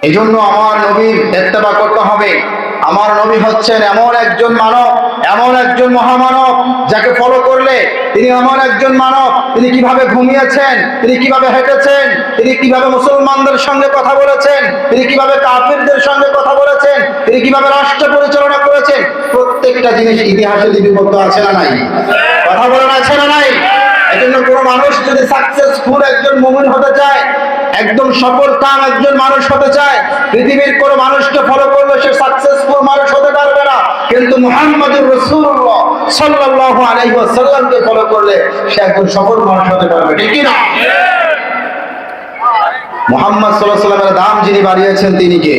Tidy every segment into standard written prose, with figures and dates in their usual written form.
এই জন্য আমার নবীর ইত্তেবা করতে হবে। আমার নবী হচ্ছেন এমন একজন মানব, এমন একজন মহামানব যাকে ফলো করলে তিনি এমন একজন মানব, তিনি কিভাবে ঘুমিয়েছেন, তিনি কিভাবে হেঁটেছেন, তিনি কিভাবে মুসলমানদের সঙ্গে কথা বলেছেন, তিনি কিভাবে কাফিরদের সঙ্গে কথা বলেছেন, তিনি কিভাবে রাষ্ট্র পরিচালনা করেছেন, প্রত্যেকটা জিনিস ইতিহাসে লিপিবদ্ধ আছে না নাই? কথা বলেন আছে না নাই? এজন্য কোনো মানুষ যদি সাকসেসফুল একজন মুমিন হতে চায়, একদম সফলকাম একজন মানুষ হতে চায়, পৃথিবীর কোনো মানুষকে ফলো করলে সে সাকসেসফুল মানুষ হতে পারবে না। কিন্তু মুহাম্মদুর রাসূলুল্লাহ সাল্লাল্লাহু আলাইহি ওয়াসাল্লামকে ফলো করলে সে একজন সফল মানুষ হতে পারবে, ঠিক কি না? মুহাম্মদ সাল্লাল্লাহু আলাইহি ওয়াসাল্লামের দাম যিনি বাড়িয়েছেন তিনি কে?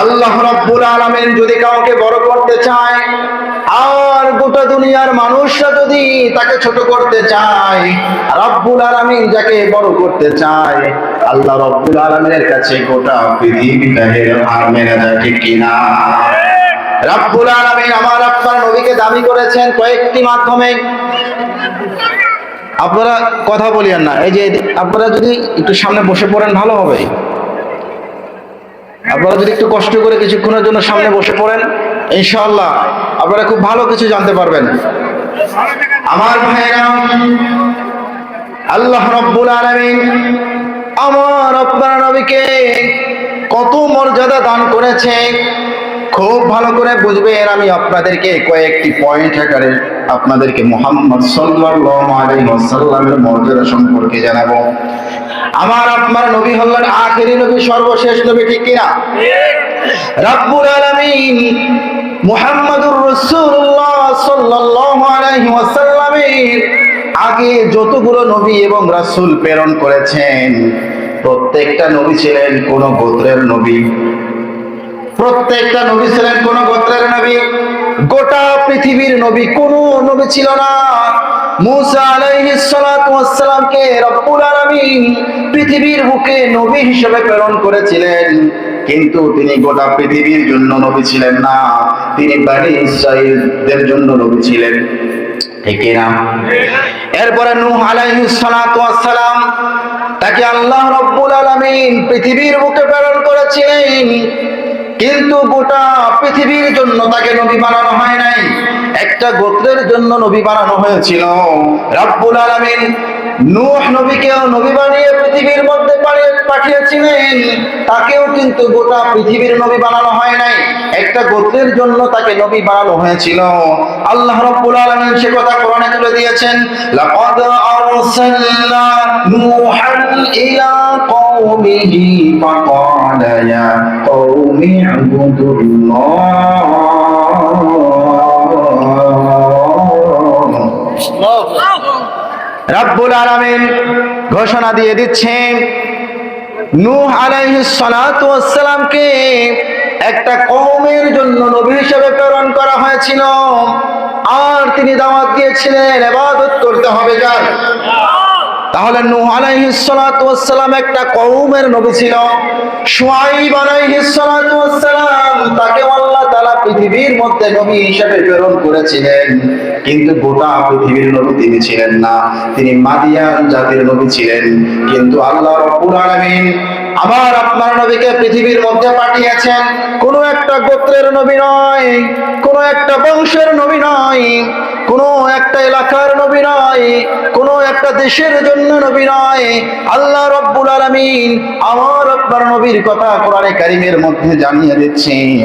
আল্লাহ রাব্বুল আলামিন যদি কাউকে বড় করতে চায় আর গোটা দুনিয়ার মানুষরা যদি তাকে ছোট করতে চায়, রাব্বুল আলামিন যাকে বড় করতে চায়, আল্লাহ রাব্বুল আলামিনের কাছে গোটা পৃথিবীটা হার মেনে যায়, ঠিক কি না? রাব্বুল আলামিন আমার আপনার নবীকে দাবি করেছেন কয়েকটি মাধ্যমে। আপনারা কথা বলিয়েন না, এই যে আপনারা যদি একটু সামনে বসে পড়েন ভালো হবে। আপনারা যদি একটু কষ্ট করে কিছুক্ষণের জন্য সামনে বসে পড়েন, ইনশাআল্লাহ আপনারা খুব ভালো কিছু জানতে পারবেন। আমার ভাইরা, আল্লাহ রাব্বুল আলামিন আমার আপনার নবীকে কত মর্যাদা দান করেছে খুব ভালো করে বুঝবেন। আমি আপনাদেরকে কয়েকটি পয়েন্ট আকারে আপনাদেরকে মুহাম্মদ সাল্লাল্লাহু আলাইহি ওয়াসাল্লামের মর্যাদা সম্পর্কে জানাবো। আমার আপনার নবী হলেন আখেরি নবী, সর্বশেষ নবী, ঠিক কিনা? রাব্বুল আলামিন মুহাম্মদুর রাসূলুল্লাহ সাল্লাল্লাহু আলাইহি ওয়াসাল্লামের আগে যতগুলো নবী এবং রাসূল প্রেরণ করেছেন, প্রত্যেকটা নবী ছিলেন কোন গোত্রের নবী। প্রত্যেকটা নবী ছিলেন কোন গোত্রের নবী। গোটা পৃথিবীর নবী কোন নবী ছিল না। মুসা আলাইহিস সালাতু ওয়াস সালামকে রব্বুল আলামিন পৃথিবীর বুকে নবী হিসেবে প্রেরণ করেছিলেন, কিন্তু তিনি গোটা পৃথিবীর জন্য নবী ছিলেন না, তিনি বনি ইসরাঈলদের জন্য নবী ছিলেন, ঠিক না? এরপরে নূহ আলাইহিস সালাতু ওয়াস সালাম, তাকে আল্লাহ রব্বুল আলামিন পৃথিবীর বুকে প্রেরণ করেছিলেন, কিন্তু গোটা পৃথিবীর জন্য তাকে নবী বানানো হয় নাই, একটা গোত্রের জন্য নবী বানানো হয়েছিল। রব্বুল আলামিন নূহ নবীকেও নবী বানিয়ে পৃথিবীর মধ্যে পাঠিয়েছিলেন, তাকেও কিন্তু গোটা পৃথিবীর নবী বানানো হয় নাই, একটা গোত্রের জন্য তাকে নবী বানানো হয়েছিল। আল্লাহ রাব্বুল আলামিন সে কথা কোরআনে তুলে দিয়েছেন, লাকাদ আরসালনা নূহান ইলা কওমিহি ফাকালা ইয়া কওমি রাব্বুল আলামিন ঘোষণা দিয়ে দিচ্ছেন নূহ আলাইহিস সালাতু ওয়াস সালামকে একটা কওমের জন্য নবী হিসেবে প্রেরণ করা হয়েছিল, আর তিনি দাওয়াত দিয়েছিলেন ইবাদত করতে হবে যার। তাহলে নূহ আলাইহিস সালাতু ওয়াস সালাম একটা কওমের নবী ছিল। শুআয়ব আলাইহিস সালাতু ওয়াস সালাম তাকে আল্লাহ তাআলা পৃথিবীর মধ্যে নবী হিসেবে প্রেরণ করেছিলেন, কিন্তু গোটা পৃথিবীর নবী তিনি ছিলেন না, তিনি মাদিয়ান জাতির নবী ছিলেন। কিন্তু আল্লাহ রাব্বুল আলামিন আমার আপনার নবীকে পৃথিবীর মধ্যে পাঠিয়েছেন কোন একটা গোত্রের নবী নয়, কোন একটা বংশের নবী নয়, কোন একটা এলাকার নবী নয়, কোন একটা দেশের জন্য নবী নয়। আল্লাহ রাব্বুল আলামিন আমার আপনার নবীর কথা কোরআনে কারীমের মধ্যে জানিয়ে দিচ্ছেন,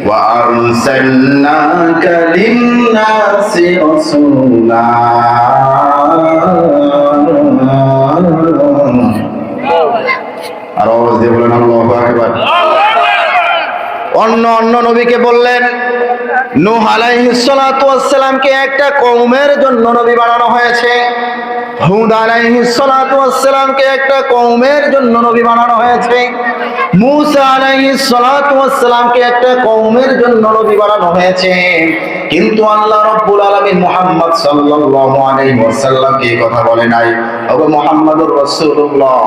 ওয়া আরসালনাকা লিন-নাসি রাসূলা। আর আওয়াজ দিয়ে বলেন আল্লাহু আকবার। অন্য নবীকে বললেন নূহ আলাইহিস সালাতু ওয়াস সালামকে একটা কওমের জন্য নবী বানানো হয়েছে, হুদ আলাইহিস সালাতু ওয়াস সালামকে একটা কওমের জন্য নবী বানানো হয়েছে, মুসা আলাইহিস সালাতু ওয়াস সালামকে একটা কওমের জন্য নবী বানানো হয়েছে। কিন্তু আল্লাহ রাব্বুল আলামিন মুহাম্মদ সাল্লাল্লাহু আলাইহি ওয়াসাল্লামকে এই কথা বলে নাই, ওগো মুহাম্মদুর রাসূলুল্লাহ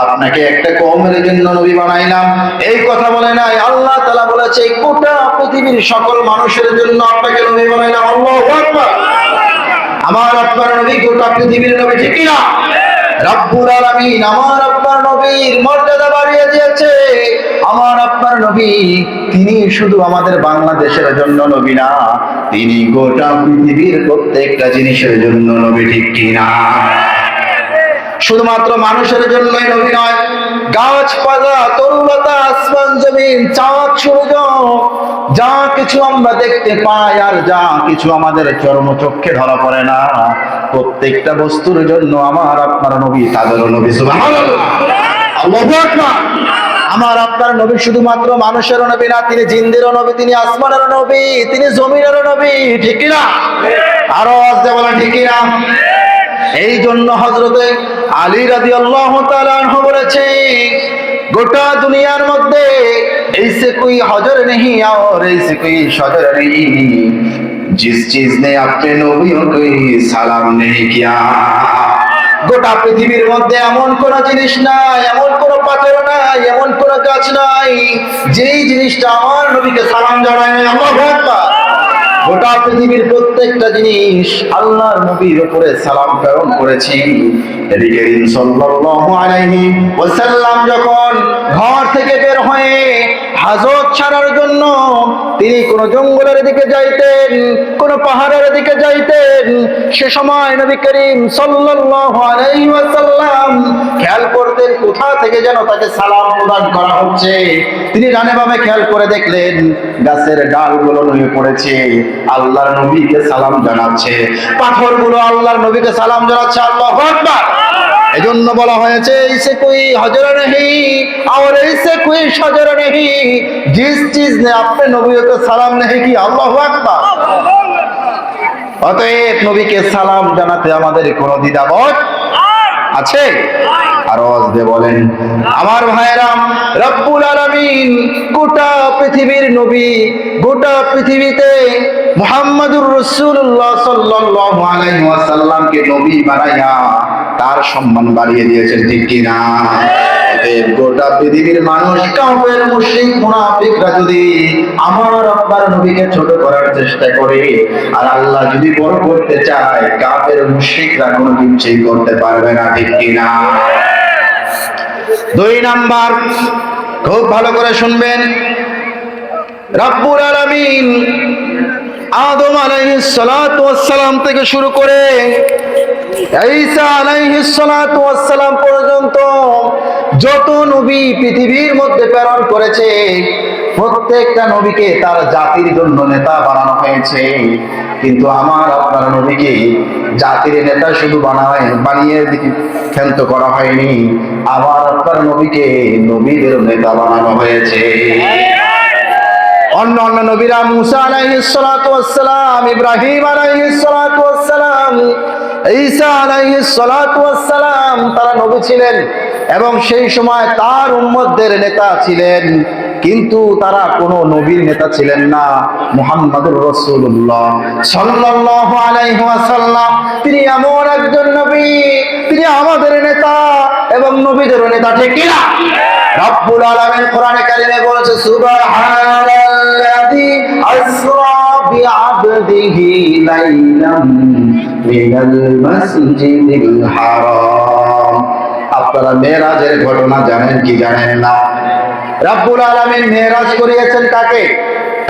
আপনাকে একটা কওমের জন্য নবী বানাইলাম, এই কথা বলে নাই। আল্লাহ তাআলা বলেছে গোটা পৃথিবীর সকল মানুষের জন্য আপনাকে নবী বানাইলাম। আল্লাহু আকবার। আমার আপনার নবী গোটা পৃথিবীর নবী, ঠিক না? রাব্বুল আলামিন আমার আপনার নবীর মর্যাদা বাড়িয়ে দিয়েছেন। নবী তিনি শুধু আমাদের বাংলাদেশের জন্য নবী না, তিনি গোটা পৃথিবীর প্রত্যেকটা জিনিসের জন্য নবী, ঠিক কিনা? শুধুমাত্র মানুষের জন্যই নবী নয়, গাছপালা, তরুলতা, আসমান জমিন, চাঁদ সূর্য, যা কিছু আমরা দেখতে পাই আর যা কিছু আমাদের চর্মচক্ষে ধরা পড়ে না, প্রত্যেকটা বস্তুর জন্য আমার আপনার নবী তাদেরও নবী। সুবহানাল্লাহ, আল্লাহু আকবার। আমার আপনার নবী শুধুমাত্র মানুষেরও নবী না, তিনি জিনদেরও নবী, তিনি আসমানেরও নবী, তিনি জমিনেরও নবী, ঠিক কিনা? আরো আস্তে বলেন, ঠিক কিনা? এই জন্য হযরতে আলী রাদিয়াল্লাহু তাআলা আনহু বলেছে, গোটা দুনিয়ার মধ্যে ऐसे कोई हजर नहीं और ऐसे कोई शजर नहीं जिस चीज ने अपने नबियों को सलाम नहीं किया। গোটা পৃথিবীর মধ্যে এমন কোন জিনিস নাই, এমন কোন পাথর নাই, এমন কোন গাছ নাই যেই জিনিসটা আমার নবীকে সালাম জানায় না। আল্লাহু আকবার। গোটা পৃথিবীর প্রত্যেকটা জিনিস আল্লাহর নবীর উপরে সালাম প্রেরণ করেছি। নবী করিম সাল্লাল্লাহু আলাইহি ওয়াসাল্লাম যখন ঘর থেকে বের হয়ে হাজত ছাড়ার জন্য তিনি কোন জঙ্গলের দিকে যাইতেন, কোন পাহাড়ের দিকে যাইতেন, সে সময় নবী করিম সাল্লাল্লাহু আলাইহি ওয়াসাল্লাম খেয়াল করতেন কোথা থেকে যেন তাকে সালাম প্রদান করা হচ্ছে। তিনি ডানে বামে খেয়াল করে দেখলেন গাছের ডালগুলো নুয়ে পড়েছে, আল্লাহর নবীকে সালাম জানাচ্ছে, পাথরগুলো আল্লাহর নবীকে সালাম জানাচ্ছে। আল্লাহু আকবার। এজন্য বলা হয়েছে ऐसे कोई हजर नहीं और ऐसे कोई शजर नहीं जिस चीज ने अपने नबियों को सलाम नहीं किया। আল্লাহু আকবার। অতএব নবীকে সালাম জানাতে আমাদের কোনো দ্বিধাবোধ আছে? আরো আজকে বলেন আমার ভাইরা, রব্বুল আলামিন গোটা পৃথিবীর নবী, গোটা পৃথিবীতে মুহাম্মাদুর রাসূলুল্লাহ সাল্লাল্লাহু আলাইহি ওয়াসাল্লামকে নবী বানাইয়া তার সম্মান বাড়িয়ে দিয়েছেন, ঠিক কি না? গোটা পৃথিবীর মানুষ, কাফের, মুশরিক, মুনাফিকরা যদি আমার আব্বার নবীকে ছোট করার চেষ্টা করে আর আল্লাহ যদি বড় করতে চায়, কাফের মুশরিকরা কোনো কিছুই করতে পারবে না, ঠিক কি না? দুই নাম্বার, খুব ভালো করে শুনবেন, রব্বুল আলামিন আদম আলাইহিস সালাতু ওয়াস সালাম থেকে শুরু করে ঈসা আলাইহিস সালাতু ওয়াস সালাম পর্যন্ত যত নবী পৃথিবীর মধ্যে প্রেরণ করেছে, প্রত্যেকটা নবীকে তার জাতির জন্য নেতা বানানো হয়েছে। কিন্তু আমার আপনার নবীকে জাতির নেতা শুধু বানিয়ে ক্ষান্ত করা হয়নি, আমার আপনার নবীকে নবীদের নেতা বানানো হয়েছে। অন্য অন্য নবীরা মুসা আলাইহিস সালাতু ওয়াস সালাম, ইব্রাহিম আলাইহিস সালাতু ওয়াস সালাম, ঈসা আলাইহিস সালাতু ওয়াস সালাম তারা নবী ছিলেন এবং সেই সময় তার উম্মতদের নেতা ছিলেন, কিন্তু তারা কোনো নবীর নেতা ছিলেন না। মুহাম্মাদুর রাসূলুল্লাহ সাল্লাল্লাহু আলাইহি ওয়াসাল্লাম তিনি এমন একজন নবী, তিনি আমাদের নেতা এবং নবীদের নেতা, ঠিক কি না? রব্বুল আলামিন কোরআনে কারিমে বলেছে, সুবহানাল্লাযী আসরা বিআবদিহি লাইলাম মিনাল মাসজিদিল হারাম। আপনারা মেরাজের ঘটনা জানেন কি জানেন না? রব্বুল আলামিন মেরাজ করিয়েছেন কাকে?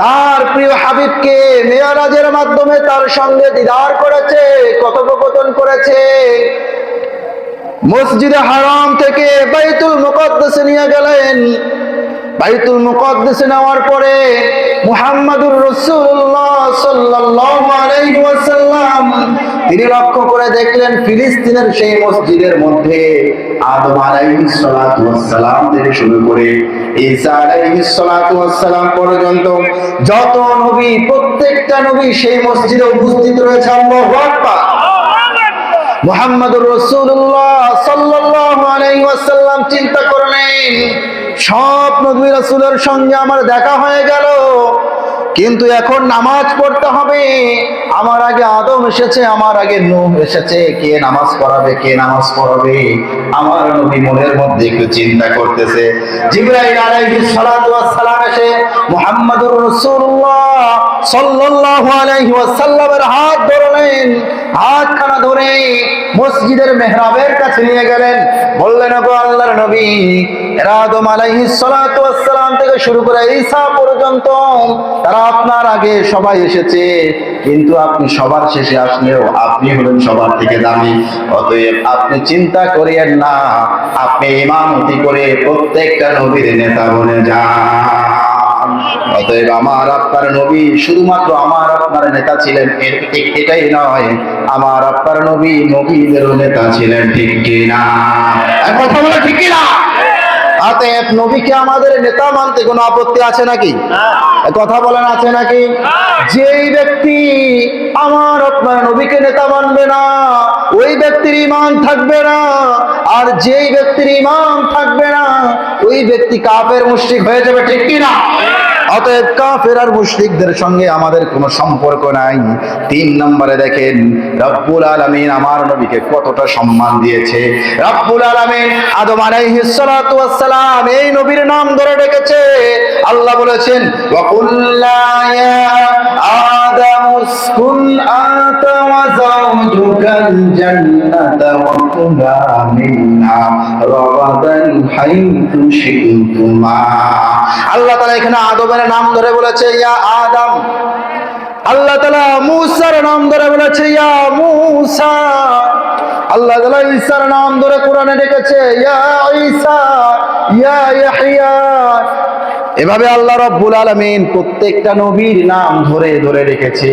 তার প্রিয় হাবিবকে মেরাজের মাধ্যমে তার সঙ্গে দিদার করেছে, কথোপকথন করেছে। মসজিদে হারাম থেকে বাইতুল মুকদ্দাসে নিয়ে গেলেন। বাইতুল মুকদ্দাসে নেওয়ার পরে মুহাম্মাদুর রাসূলুল্লাহ সাল্লাল্লাহু আলাইহি ওয়াসাল্লাম তিনি লক্ষ্য করে দেখলেন ফিলিস্তিনের সেই মসজিদের মধ্যে আদম আলাইহিস সালাতু ওয়াস সালাম থেকে শুরু করে ঈসা আলাইহিস সালাতু ওয়াস সালাম পর্যন্ত যত নবী, প্রত্যেকটা নবী সেই মসজিদে উপস্থিত রয়েছে। আল্লাহু আকবার। মুহাম্মাদুর রাসূলুল্লাহ সাল্লাল্লাহু আলাইহি ওয়াসাল্লাম চিন্তা করলেন, সব নবী রাসূলের সঙ্গে আমার দেখা হয়ে গেল, কিন্তু এখন নামাজ পড়তে হবে, আমার আগে আদম এসেছে, আমার আগে নূহ এসেছে, কে নামাজ পড়াবে, কে নামাজ পড়াবে? আমার নবী মনের মধ্যে একটু চিন্তা করতেছে। জিবরাইল আলাইহিস সালাতু ওয়াস সালাম এসে মুহাম্মাদুর রাসূলুল্লাহ সাল্লাল্লাহু আলাইহি ওয়াসাল্লামের হাত ধরলেন, হাতখানা ধরে মসজিদের মেহরাবের কাছে নিয়ে গেলেন। বললেন, ওগো আল্লাহর নবী, আদম আলাইহিস সালাতু ওয়াস সালাম থেকে শুরু করে ঈসা পর্যন্ত তারা আপনার আগে সবাই এসেছে, কিন্তু আপনি সবার শেষে আসলেও আপনি হলেন সবার থেকে দামি। অতএব আপনি চিন্তা করিয়েন না, আপনি ইমামতি করে প্রত্যেকটা নবীর নেতা বনে যান। অতএব আমার আপনার নবী শুধুমাত্র আমার আপনার নেতা ছিলেন এটাই নয়, আমার আপনার নবী নবীদেরও নেতা ছিলেন, ঠিক কিনা? কথা বলে ঠিক কিনা? অতএব নবীকে আমাদের নেতা মানতে কোনো আপত্তি আছে নাকি? কথা বলেন, আছে নাকি? যেই ব্যক্তি আমার আপনার নবীকে নেতা মানবে না, ওই ব্যক্তির ঈমান থাকবে না। আর যেই ব্যক্তির ঈমান থাকবে না, ওই ব্যক্তি কাফের মুশরিক হয়ে যাবে, ঠিক কি না? অতএব কাফের আর মুশরিকদের সঙ্গে আমাদের কোনো সম্পর্ক নাই। 3 নম্বরে দেখেন রব্বুল আলামিন আমার নবীকে কতটা সম্মান দিয়েছে। রব্বুল আলামিন আদম আলাইহিস সালাতু ওয়াস সালাম এই নবীর নাম ধরে ডেকেছে। আল্লাহ বলেছেন, ওয়া কুল্লা ইয়া আদম উসকুন আনতা ওয়া যাওজুকাল জান্নাতা ওয়া কুলা মিনহা রাগাদান হাইতু শি'তুমা। আল্লাহ তাআলা এখানে আদমের নাম ধরে বলেছে ইয়া আদম। আল্লাহ তাআলা মূসার নাম ধরে বলেছে ইয়া মূসা। আল্লাহ তাআলা ঈসার নাম ধরে কোরআনে ডেকেছে ইয়া ঈসা, ইয়া ইয়াহইয়া। এভাবে আল্লাহ রাব্বুল আলামিন প্রত্যেকটা নবীর নাম ধরে ধরে রেখেছে।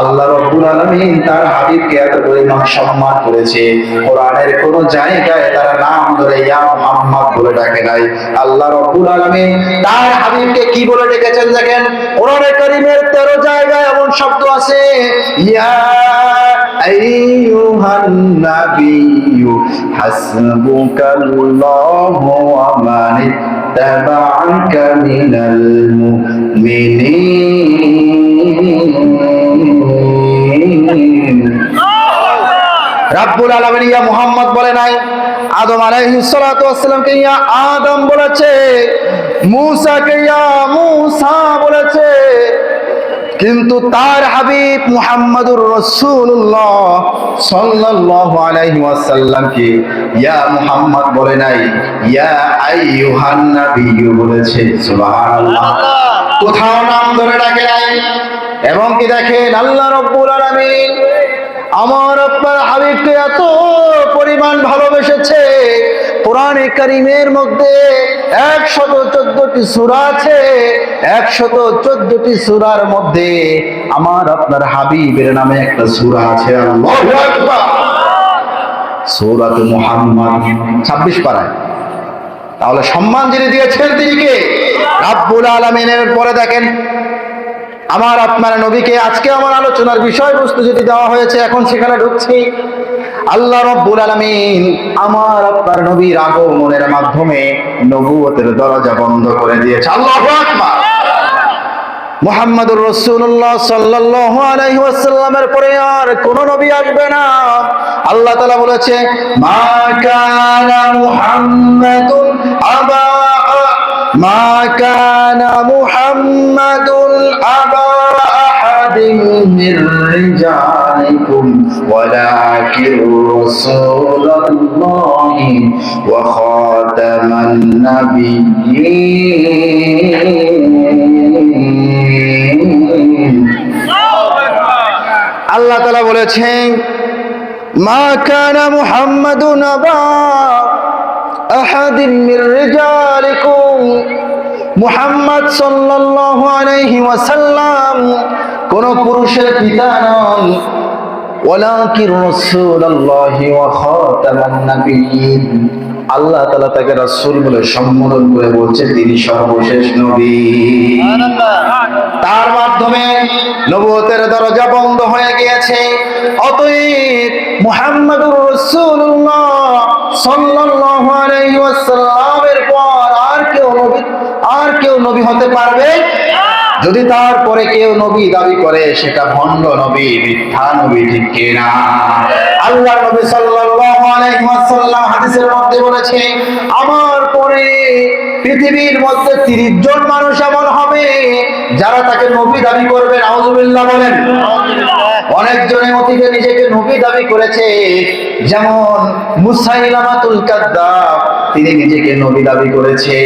আল্লাহ রাব্বুল আলামিন তার হাবিবকে এত পরিমাণ সম্মান করেছে, কোরআনের কোন জায়গায় তার নাম ধরে ইয়া মুহাম্মদ বলে ডাকে নাই। আল্লাহ রাব্বুল আলামিন তার হাবিবকে কি বলে ডেকেছেন দেখেন, কোরআনে কারীমের 13 জায়গায় এমন শব্দ আছে, ইয়া আইয়ুহান নাবিয়্যু হাসবুকাল্লাহু ওয়া মান ইত্তাবা'আকা মিনাল মুমিনিন। রাব্বুল আলামিন ইয়া মুহাম্মদ বলে নাই, আদম আলাইহিস সালাতু ওয়াস সালামকে ইয়া আদম বলেছে, মূসাকে ইয়া মূসা বলেছে, কিন্তু তার হাবিব মুহাম্মাদুর রাসূলুল্লাহ সাল্লাল্লাহু আলাইহি ওয়াসাল্লামকে ইয়া মুহাম্মদ বলে নাই, ইয়া আইয়ুহান নাবিয়্যু বলেছে। সুবহানাল্লাহ, কোথাও নাম ধরে ডাকে নাই। এবং কি দেখেন আল্লাহ রাব্বুল আলামিন আমার আপনার হাবিবকে এত পরিমাণ ভালোবেসেছে, কোরআনে কারীমের মধ্যে 114টি সূরা আছে। 114টি সূরার মধ্যে আমার আপনার হাবিবের নামে একটা সূরা আছে, আল্লাহু আকবার, সূরাতুল মুহাম্মদ 26 পারায়। তাহলে সম্মান যিনি দিয়েছেন তিনি কে? রাব্বুল আলামিনের। পরে দেখেন আমার আপনার নবীকে, আজকে আমার আলোচনার বিষয়বস্তু যেটি দেওয়া হয়েছে এখন সেখানে ঢুকছি। আল্লাহ রাব্বুল আলামিন আমার আপনার নবীর আগমনের মাধ্যমে নবুয়তের দরজা বন্ধ করে দিয়েছে। আল্লাহু আকবার। মুহাম্মাদুর রাসূলুল্লাহ সাল্লাল্লাহু আলাইহি ওয়াসাল্লামের পরে আর কোন নবী আসবে না। আল্লাহ তাআলা বলেছে, মা কানা মুহাম্মাদুন আবা মা কানা মুহাম্মাদুন আবা আহাদিন মির রিজালিকুম ওয়ালাকিন রাসূলুল্লাহি ওয়া খাতামান নাবিয়্যিন। আল্লাহ তাআলা বলেছেন, মা কানা মুহাম্মাদুন আবা আহাদিন মির রিজালিকুম, মুহাম্মদ সাল্লাল্লাহু আলাইহি ওয়াসাল্লাম কোন পুরুষের পিতা নন, ওয়ালাকিন রাসূলুল্লাহি ওয়া খাতামান নাবিয়্যিন। আল্লাহ তাআলা তাকে রাসূল বলে সম্বোধন করে বলছে তিনি সর্বশেষ নবী। তার মাধ্যমে নবুয়তের দরজা বন্ধ হয়ে গিয়েছে। অতএব মুহাম্মাদুর রাসূলুল্লাহ সাল্লাল্লাহু আলাইহি ওয়াসাল্লামের পর আর কেউ নবী হতে পারবে যদি তারপরে কেউ নবী দাবি করে সেটা ভণ্ড নবী, মিথ্যা নবী, ঠিক কিনা? আল্লাহ নবী সাল্লাল্লাহু আলাইহি ওয়াসাল্লাম হাদিসের মধ্যে বলেছে, আমার পরে পৃথিবীর মধ্যে 30 জন মানুষ এমন হবে যারা তাকে নবী দাবি করবে। নাউযুবিল্লাহ বলেন। অনেকজনে অতীতে নিজেকে নবী দাবি করেছে, যেমন মুসাইলামাতুল কাযযাব, তিনি নিজেকে নবী দাবি করেছে।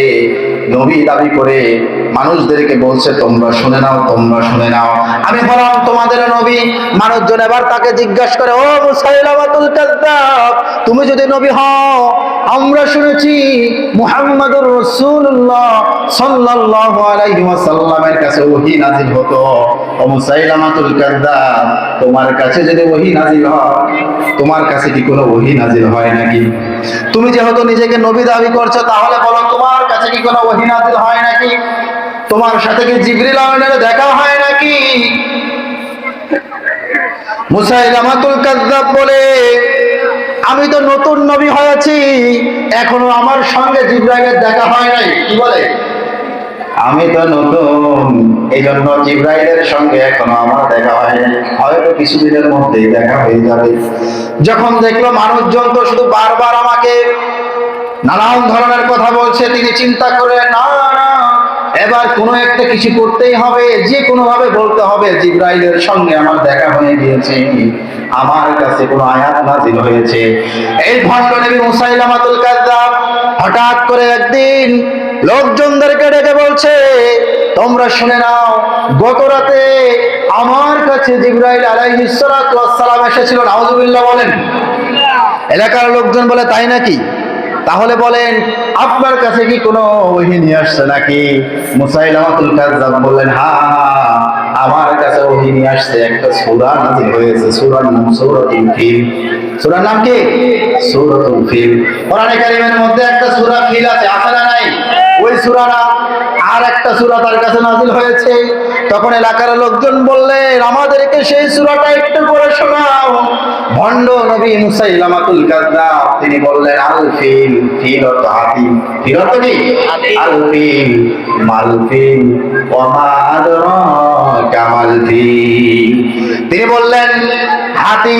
নবী দাবি করে মানুষদেরকে বলছে, তোমরা শুনে নাও, তোমরা শুনে নাও, আমি হলাম তোমাদের নবী। মানুষজন এবার তাকে জিজ্ঞাসা করে, ও মুসাইলামাতুল কাযযাব, তুমি যদি নবী হও, আমরা শুনেছি মুহাম্মাদুর রাসূলুল্লাহ সাল্লাল্লাহু আলাইহি ওয়াসাল্লামের কাছে ওহী নাযিল হতো। ও মুসাইলামাতুল কাযযাব, তোমার কাছে যদি ওহী নাযিল হয়, তোমার কাছে কি কোনো ওহী নাযিল হয় নাকি? তুমি যেহেতু নিজেকে নবী দাবি করছো, তাহলে বলো তোমার কাছে কি কোনো ওহী নাযিল হয় নাকি? তোমার সাথে কি জিবরিল আমিনের দেখা হয় নাকি? মুসাইলামাতুল কাযযাব বলে, আমি তো নতুন নবী হয়েছি, এখনো আমার সঙ্গে জিবরাইলের দেখা হয় নাই। কি বলে? আমি তো নতুন, এই জন্য জিবরাইলের সঙ্গে এখনো আমার দেখা হয় নাই, হয়তো কিছুদিনের মধ্যেই দেখা হয়ে যাবে। যখন দেখলো মানুষজন তো শুধু বারবার আমাকে নানান ধরনের কথা বলছে, তিনি চিন্তা করে, না না, এবার কোনো একটা কিছু করতেই হবে, যে কোনো ভাবে বলতে হবে জিবরাইলের সঙ্গে আমার দেখা হয়ে গিয়েছে, আমার কাছে কোনো আয়াত নাযিল হয়েছে। এই ভণ্ড নবী মুসাইলামাতুল কাযযাব হঠাৎ করে একদিন লোকজনদেরকে ডেকে বলছে, তোমরা শুনে নাও, গত রাতে আমার কাছে জিবরাইল আলাইহিস সালাতু ওয়াস সালাম এসেছিল। নাউযুবিল্লাহ বলেন। এলাকার লোকজন বলে, তাই নাকি? তাহলে বলেন, আপনার কাছে কি কোনো ওহী নিয়ে আসছে নাকি? মুসাইলামাতুল কাযযাব বললেন, হ্যাঁ, আমার কাছে ওহী নিয়ে আসছে, একটা সূরা নাযিল হয়েছে, সূরার নাম সূরাতুল ফিল। সূরার নাম কি? সূরাতুল ফিল। কোরআনে কারীমের মধ্যে একটা সূরা ফিল আছে, আছে না নাই? ওই সূরা না আর একটা সূরা তার কাছে নাযিল হয়েছে। তখন এলাকার লোকজন বললেন, আমাদেরকে সেই সূরাটা একটু পড়ে শোনাও। ভণ্ড নবী মুসাইলামাতুল কাযযাব তিনি বললেন, আল ফিল, ফিল অর্থ হাতি, ফিল অর্থ কি? আল ফিল, মাল ফিল, ওয়া মা আদরাকা মাল ফিল। তিনি বললেন, হাতি,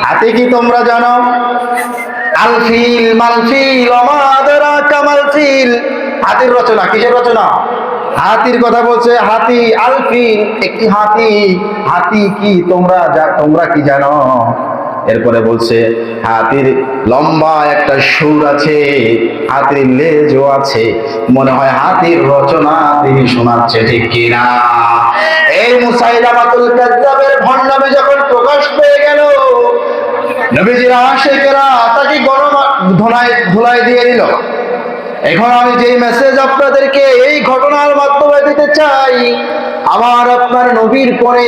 হাতি কি তোমরা জানো? আল ফিল, মাল ফিল, ওয়া মা আদরাকা মাল ফিল। হাতির রচনা, কিসের রচনা? হাতির কথা বলছে। হাতি, আল ফিল, একটি হাতি। হাতি কি তোমরা কি জানো? এরপরে বলছে, হাতির লম্বা একটা সুর আছে, হাতির লেজও আছে, মনে হয় হাতির রচনা তিনি শোনাচ্ছে, ঠিক কিনা? এই মুসাইলামাতুল কাযযাবের ভণ্ডামি যখন প্রকাশ পেয়ে গেল, নবীজির আশিকেরা তাকে গরম ধুলাই দিয়ে দিল। এখন আমি যেই মেসেজ আপনাদেরকে এই ঘটনার মাধ্যমে দিতে চাই, আমার আপনার নবীর পরে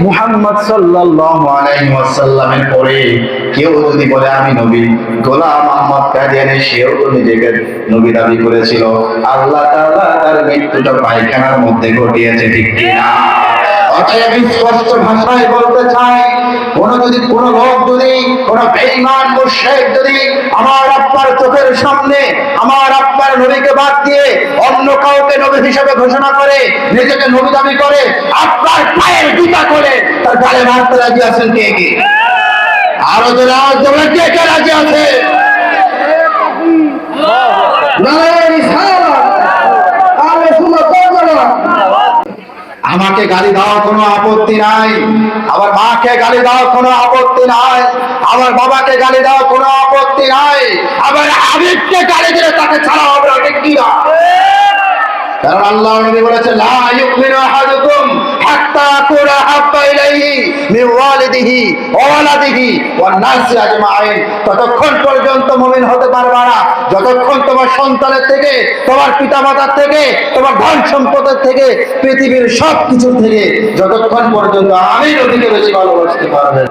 মুহাম্মদ সাল্লাল্লাহু আলাইহি ওয়াসাল্লামের পরে কেউ যদি বলে আমি নবী, গোলাম আহমদ কাদিয়ানী সেও তো নিজেকে নবী দাবি করেছিল, আল্লাহ তাআলা তার মৃত্যুটা পায়খানার মধ্যে ঘটিয়েছে, ঠিক কিনা? অতএব স্পষ্ট ভাষায় বলতে চাই, কোন লোক যদি, কোন বেঈমান মুশরিক যদি আমার আপনার চোখের সামনে আমার আপনার নবীকে বাদ দিয়ে অন্য কাউকে নবী হিসেবে ঘোষণা করে, নিজেকে নবী দাবি করে, আপনার পায়ের জুতা করে তার গালে মারতে রাজি আছেন কে কে? আরো যারা আওয়াজ দেবেন, কে কে রাজি আছে? আমাকে গালি দেওয়ার কোনো আপত্তি নাই, আমার মাকে গালি দেওয়ার কোনো আপত্তি নাই, আমার বাবাকে গালি দেওয়ার কোনো আপত্তি নাই, আবার হাবিবকে গালি দিলে তাকে ছাড়া হবে না, ঠিক কি না? কারণ আল্লাহ নবী বলেছে, লা ইউমিনু আহাদুকুম হাত্তা আকুনা হাব্বা ইলাইহি মিন ওয়ালিদিহি ওয়া ওয়ালাদিহি ওয়ান নাসি আজমাইন। ততক্ষণ পর্যন্ত মুমিন হতে পারবে না যতক্ষণ তোমার সন্তানের থেকে, তোমার পিতামাতার থেকে, তোমার ধন সম্পদের থেকে, পৃথিবীর সব কিছু থেকে যতক্ষণ পর্যন্ত আমি নবীকে বেশি ভালোবাসতে পারবে।